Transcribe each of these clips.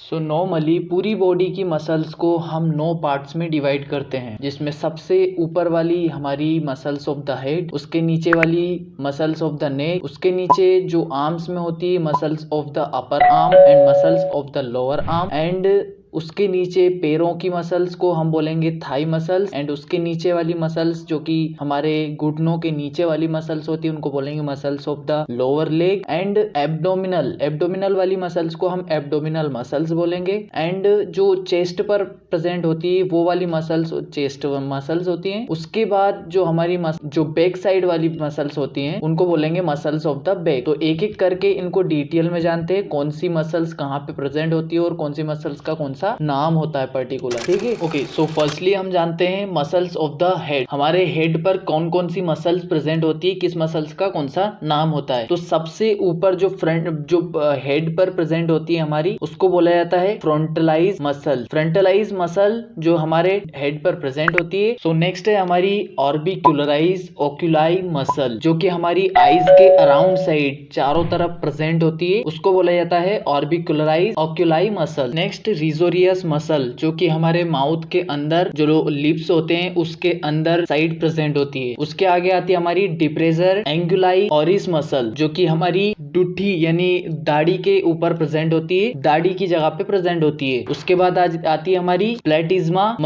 So normally पूरी body की muscles को हम 9 पार्ट्स में डिवाइड करते हैं, जिसमें सबसे ऊपर वाली हमारी मसल्स ऑफ द हेड, उसके नीचे वाली मसल्स ऑफ द नेक, उसके नीचे जो आर्म्स में होती है muscles of the upper arm and muscles of the lower arm, and उसके नीचे पैरों की मसल्स को हम बोलेंगे थाई मसल्स, एंड उसके नीचे वाली मसल्स जो कि हमारे घुटनों के नीचे वाली मसल्स होती है उनको बोलेंगे muscles of the lower leg, and abdominal वाली मसल्स को हम एब्डोमिनल मसल्स बोलेंगे, एंड जो चेस्ट पर प्रेजेंट होती है वो वाली मसल्स चेस्ट मसल्स होती हैं। उसके बाद जो हमारी जो बैक साइड वाली मसल्स होती हैं उनको बोलेंगे मसल्स ऑफ द बैक। तो एक एक करके इनको डिटेल में जानते हैं कौन सी मसल्स कहाँ पे प्रेजेंट होती है और कौन सी मसल्स का कौन सा नाम होता है पर्टिकुलर, ठीक है। ओके, सो फर्स्टली हम जानते हैं मसल्स ऑफ द हेड। हमारे हेड पर कौन कौन सी मसल्स प्रेजेंट होती है, किस मसल्स का कौन सा नाम होता है। तो सबसे ऊपर जो हेड पर प्रेजेंट होती है हमारी, उसको बोला जाता है फ्रंटलाइज मसल जो हमारे हेड पर प्रेजेंट होती है। सो नेक्स्ट है हमारी ऑर्बिक्युलराइज ओक्यूलाई मसल जो कि हमारी आईज के अराउंड साइड चारों तरफ प्रेजेंट होती है, उसको बोला जाता है ऑर्बिक्युलराइज ओक्यूलाई मसल। नेक्स्ट रिजोरियस मसल जो कि हमारे माउथ के अंदर जो लिप्स होते हैं उसके अंदर साइड प्रेजेंट होती है। उसके आगे आती है हमारी डिप्रेजर एंगुलाई ऑरिस मसल जो कि हमारी डुठी यानी दाढ़ी के ऊपर प्रेजेंट होती है, दाढ़ी की जगह पे प्रेजेंट होती है। उसके बाद आती है हमारी प्लेटिज्मा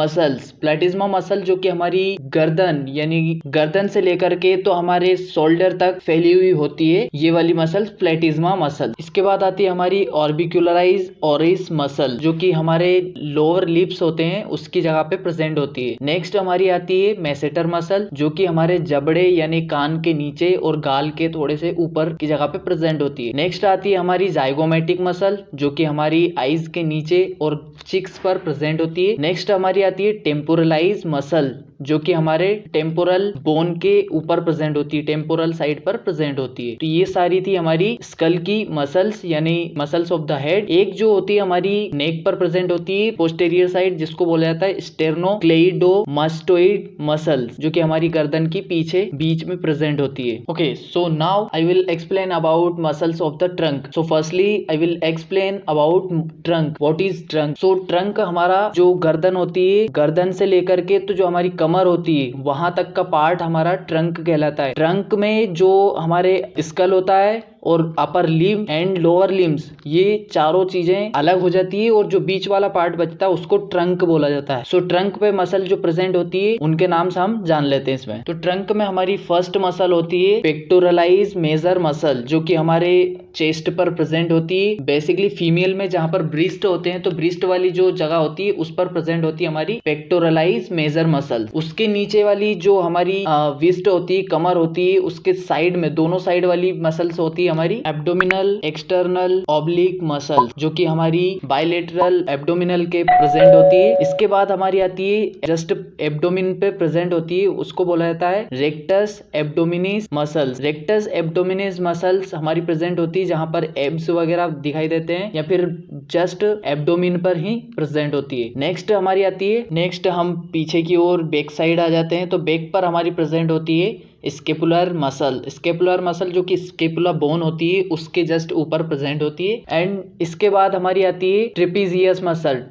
मसल जो कि हमारी गर्दन यानी गर्दन से लेकर के तो हमारे शोल्डर तक फैली हुई होती है, ये वाली मसल प्लेटिज्मा मसल। इसके बाद आती है हमारी ऑर्बिक्युलराइज ऑरिस मसल जो कि हमारे लोअर लिप्स होते हैं उसकी जगह पे प्रेजेंट होती है। नेक्स्ट हमारी आती है मैसेटर मसल जो कि हमारे जबड़े यानी कान के नीचे और गाल के थोड़े से ऊपर की जगह पे प्रेजेंट होती है। नेक्स्ट आती है हमारी जाइगोमेटिक मसल जो कि हमारी आईज के नीचे और चिक्स पर प्रेजेंट होती है। नेक्स्ट हमारी आती है टेम्पोरलाइज मसल जो कि हमारे टेम्पोरल बोन के ऊपर प्रेजेंट होती है, टेम्पोरल साइड पर प्रेजेंट होती है। तो ये सारी थी हमारी स्कल की मसल्स यानी मसल्स ऑफ द हेड। एक जो होती है हमारी नेक पर प्रेजेंट होती है पोस्टेरियर साइड जिसको बोला जाता है स्टेर्नोक्लेइडोमास्टोइड मसल्स जो कि हमारी गर्दन की पीछे बीच में प्रेजेंट होती है। Okay, so now I will explain about muscles of the trunk. So firstly I will explain about trunk. What is trunk? So trunk हमारा जो गर्दन होती है, गर्दन से लेकर के तो जो हमारी कमर होती है वहां तक का पार्ट हमारा ट्रंक कहलाता है। ट्रंक में जो हमारे स्कल होता है और upper limb and lower limbs ये चारों चीजें अलग हो जाती है और जो बीच वाला पार्ट बचता है उसको ट्रंक बोला जाता है। सो ट्रंक पे मसल जो प्रेजेंट होती है उनके नाम से हम जान लेते हैं इसमें। तो ट्रंक में हमारी फर्स्ट मसल होती है पेक्टोरलाइज मेजर मसल जो कि हमारे चेस्ट पर प्रेजेंट होती है। बेसिकली फीमेल में जहां पर ब्रिस्ट होते हैं तो ब्रिस्ट वाली जो जगह होती है उस पर प्रेजेंट होती है हमारी पेक्टोरलाइज मेजर मसल। उसके नीचे वाली जो हमारी विस्ट होती है, कमर होती है, उसके साइड में दोनों साइड वाली मसल्स होती है हमारी एब्डोमिनल एक्सटर्नल ऑब्लिक मसल जो कि हमारी बायलेटरल एब्डोमिनल के प्रेजेंट होती है। इसके बाद हमारी आती है जस्ट एब्डोमिन पे प्रेजेंट होती है, उसको बोला जाता है रेक्टस एब्डोमिनिस मसल्स हमारी प्रेजेंट होती है जहां पर एब्स वगैरह दिखाई देते हैं या फिर जस्ट एब्डोमिन पर ही प्रेजेंट होती है। नेक्स्ट हम पीछे की ओर बैक साइड आ जाते हैं। तो बैक पर हमारी प्रेजेंट होती है स्केपुलर मसल जो कि स्केपुला बोन होती है उसके जस्ट ऊपर प्रेजेंट होती है। एंड इसके बाद हमारी आती है ट्रेपीजियस मसल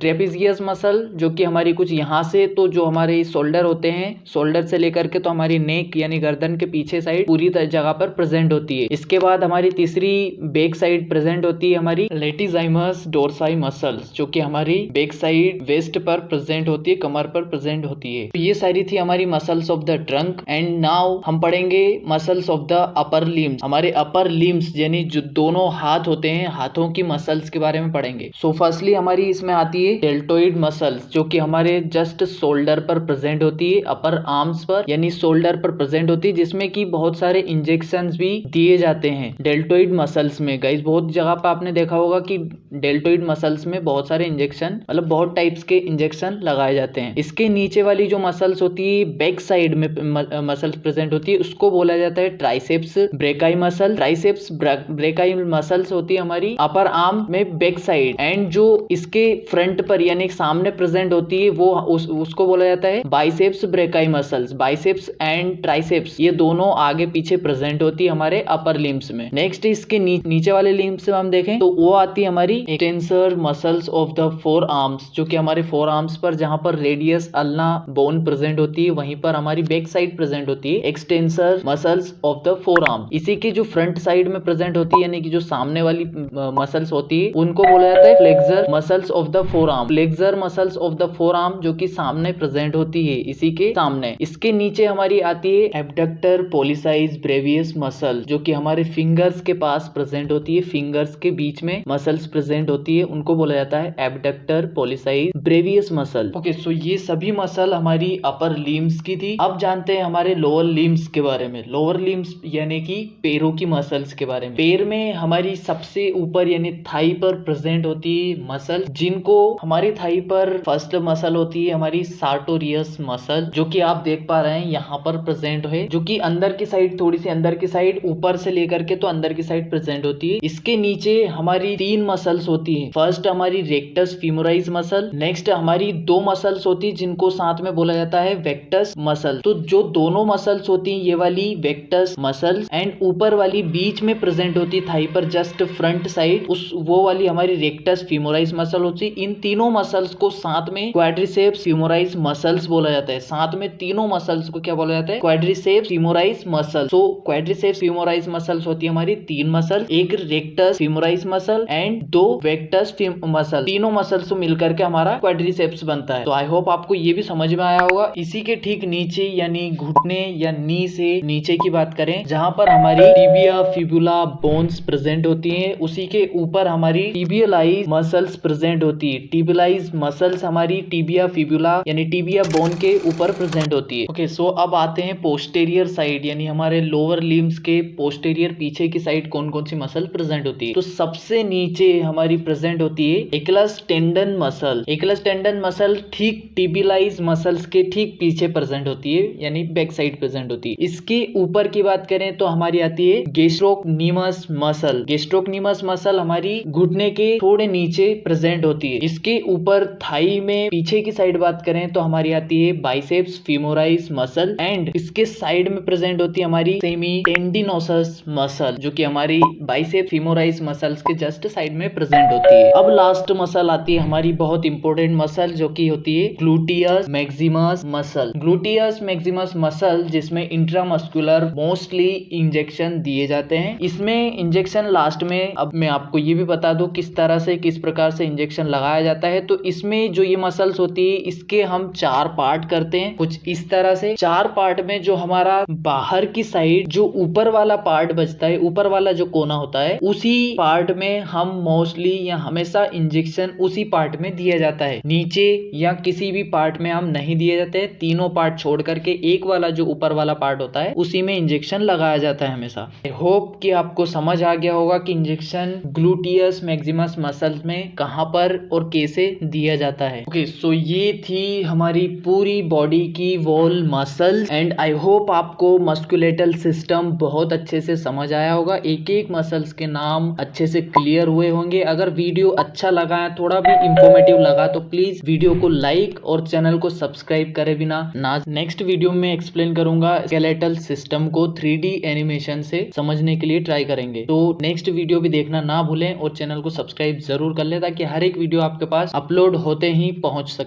जो कि हमारी कुछ यहाँ से तो जो हमारे शोल्डर होते हैं, शोल्डर से लेकर के तो हमारी नेक यानी गर्दन के पीछे साइड पूरी जगह पर प्रेजेंट होती है। इसके बाद हमारी तीसरी बैक साइड प्रेजेंट होती है हमारी लेटिजाइमस डोर्साई मसल्स जो कि हमारी बैक साइड वेस्ट पर प्रेजेंट होती है, कमर पर प्रेजेंट होती है। तो ये सारी थी हमारी muscles of the trunk. And now हम पढ़ेंगे muscles of the upper limbs. हमारे अपर लिम्स यानी जो दोनों हाथ होते हैं, हाथों की मसल्स के बारे में पढ़ेंगे। सो फर्स्टली हमारी इसमें आती है डेल्टोइड मसल्स जो कि हमारे जस्ट शोल्डर पर प्रेजेंट होती है, अपर आर्म्स पर यानी शोल्डर पर प्रेजेंट होती है, जिसमें कि बहुत सारे इंजेक्शंस भी दिए जाते हैं डेल्टोइड मसल्स में। गाइस बहुत जगह पर आपने देखा होगा कि डेल्टोइड मसल्स में बहुत सारे इंजेक्शन मतलब बहुत टाइप्स के इंजेक्शन लगाए जाते हैं। इसके नीचे वाली जो मसल्स होती है बैक साइड में मसल्स प्रेजेंट होती होती है उसको बोला जाता है triceps brachii muscle. Triceps brachii muscles होती है हमारी अपर आर्म में बैक साइड, एंड जो इसके फ्रंट पर यानी सामने प्रेजेंट होती है वो उसको बोला जाता है biceps brachii muscles. Biceps and triceps ये दोनों आगे पीछे प्रेजेंट होती है हमारे अपर लिम्स में। नेक्स्ट इसके नीचे वाले लिम्स में हम देखें तो वो आती है हमारी extensor muscles of the four arms, जो कि हमारे फोर आर्म्स पर जहां पर रेडियस अल्ना बोन प्रेजेंट होती है वहीं पर हमारी बैक साइड प्रेजेंट होती है extensor muscles of the four arm. इसी की जो फ्रंट साइड में प्रेजेंट होती है यानी कि जो सामने वाली मसल्स होती है उनको बोला जाता है flexor muscles of the four arm. Flexor muscles of the four arm जो कि सामने प्रेजेंट होती है इसी के सामने। इसके नीचे हमारी आती है एब्डक्टर पोलिसाइज ब्रेवियस मसल, जो कि हमारे फिंगर्स के पास प्रेजेंट होती है। फिंगर्स के बीच में मसल्स प्रेजेंट होती है उनको बोला जाता है एब्डक्टर पोलिसाइज ब्रेवियस मसल। ओके, सो ये सभी मसल हमारी अपर लिम्स की थी। अब जानते हैं हमारे लोअर लिम्स के बारे में। लोअर लिम्स यानी कि पैरों की मसल्स के बारे में। पैर में हमारी सबसे ऊपर यानी थाई पर प्रेजेंट होती है मसल, जिनको हमारी थाई पर फर्स्ट मसल होती है हमारी सार्टोरियस मसल, जो कि आप देख पा रहे हैं यहाँ पर प्रेजेंट है, जो कि अंदर की साइड थोड़ी सी अंदर की साइड ऊपर से लेकर के तो अंदर की साइड प्रेजेंट होती है। इसके नीचे हमारी तीन मसल्स होती है। फर्स्ट हमारी रेक्टस फीमोराइज मसल, नेक्स्ट हमारी दो मसल्स होती है जिनको साथ में बोला जाता है वेक्टस मसल। तो जो दोनों मसल्स होती है ये वाली वेक्टस मसल्स, एंड ऊपर वाली बीच में प्रेजेंट होती है थाई पर जस्ट फ्रंट साइड उस वो वाली हमारी रेक्टस फीमोराइज मसल होती है। इन तीनों मसल्स को साथ में क्वाड्रिसेप्स फीमोराइज मसल्स बोला जाता है। साथ में तीनों मसल्स को क्या बोला जाता है? Quadriceps femoris muscle. So quadriceps femoris muscles होती है हमारी तीन मसल, एक रेक्टस फीमोराइज मसल एंड दो वेक्टस मसल। तीनों मसल्स को मिलकर के हमारा क्वाड्रिसेप्स बनता है। तो आई होप आपको ये भी समझ में आया होगा। इसी के ठीक नीचे यानी घुटने या नी से नीचे की बात करें जहां पर हमारी टिबिया फिबुला बोन्स प्रेजेंट होती हैं, उसी के ऊपर हमारी टिबियलाइज मसल्स प्रेजेंट होती है। टिबियलाइज मसल्स हमारी टिबिया फिबुला यानी टिबिया बोन के ऊपर प्रेजेंट होती है। ओके, सो अब आते हैं पोस्टेरियर साइड यानी हमारे लोअर लिम्स के पोस्टेरियर पीछे की साइड कौन कौन सी मसल प्रेजेंट होती है। तो सबसे नीचे हमारी प्रेजेंट होती है एक्लस टेंडन मसल। एक्लस टेंडन मसल ठीक टिबियलाइज मसल्स के ठीक पीछे प्रेजेंट होती है यानी बैक साइड प्रेजेंट होती है। इसके ऊपर की बात करें तो हमारी आती है गैस्ट्रोक्नीमस मसल। गैस्ट्रोक्नीमस मसल हमारी घुटने के थोड़े नीचे प्रेजेंट होती है। इसके ऊपर थाई में पीछे की साइड बात करें तो हमारी आती है बाइसेप्स फीमोराइज मसल, एंड इसके साइड में प्रेजेंट होती है हमारी सेमी टेंडिनोसस मसल, जो कि हमारी बाइसेप्स फीमोराइज मसल्स के जस्ट साइड में प्रेजेंट होती है। अब लास्ट मसल आती है हमारी बहुत इंपॉर्टेंट मसल, जो कि होती है gluteus Maximus muscle. Gluteus Maximus muscle जिसमें इंट्रामस्कुलर मोस्टली इंजेक्शन दिए जाते हैं। इसमें इंजेक्शन लास्ट में, अब मैं आपको ये भी बता दूं किस तरह से किस प्रकार से इंजेक्शन लगाया जाता है। तो इसमें जो ये मसल्स होती है इसके हम चार पार्ट करते हैं कुछ इस तरह से। चार पार्ट में जो हमारा बाहर की साइड जो ऊपर वाला पार्ट बचता है, ऊपर वाला जो कोना होता है, उसी पार्ट में हम मोस्टली या हमेशा इंजेक्शन उसी पार्ट में दिया जाता है। नीचे या किसी भी पार्ट में हम नहीं दिए जाते हैं। तीनों पार्ट छोड़ करके एक वाला जो ऊपर वाला पार्ट होता है उसी में इंजेक्शन लगाया जाता है हमेशा। आई होप कि आपको समझ आ गया होगा कि इंजेक्शन ग्लूटियस मैक्सिमस मसल्स में कहां पर और कैसे दिया जाता है। ओके, सो ये थी हमारी पूरी बॉडी की wall muscles, and I hope आपको मस्कुलेटल सिस्टम बहुत अच्छे से समझ आया होगा। एक एक मसल्स के नाम अच्छे से क्लियर हुए होंगे। अगर वीडियो अच्छा लगा है, थोड़ा भी इंफॉर्मेटिव लगा तो प्लीज वीडियो को लाइक और चैनल को सब्सक्राइब करे बिना ना। नेक्स्ट वीडियो में एक्सप्लेन करूंगा स्केलेटल सिस्टम को 3D एनिमेशन से समझने के लिए ट्राई करेंगे। तो नेक्स्ट वीडियो भी देखना ना भूलें और चैनल को सब्सक्राइब जरूर कर लें ताकि हर एक वीडियो आपके पास अपलोड होते ही पहुंच सके।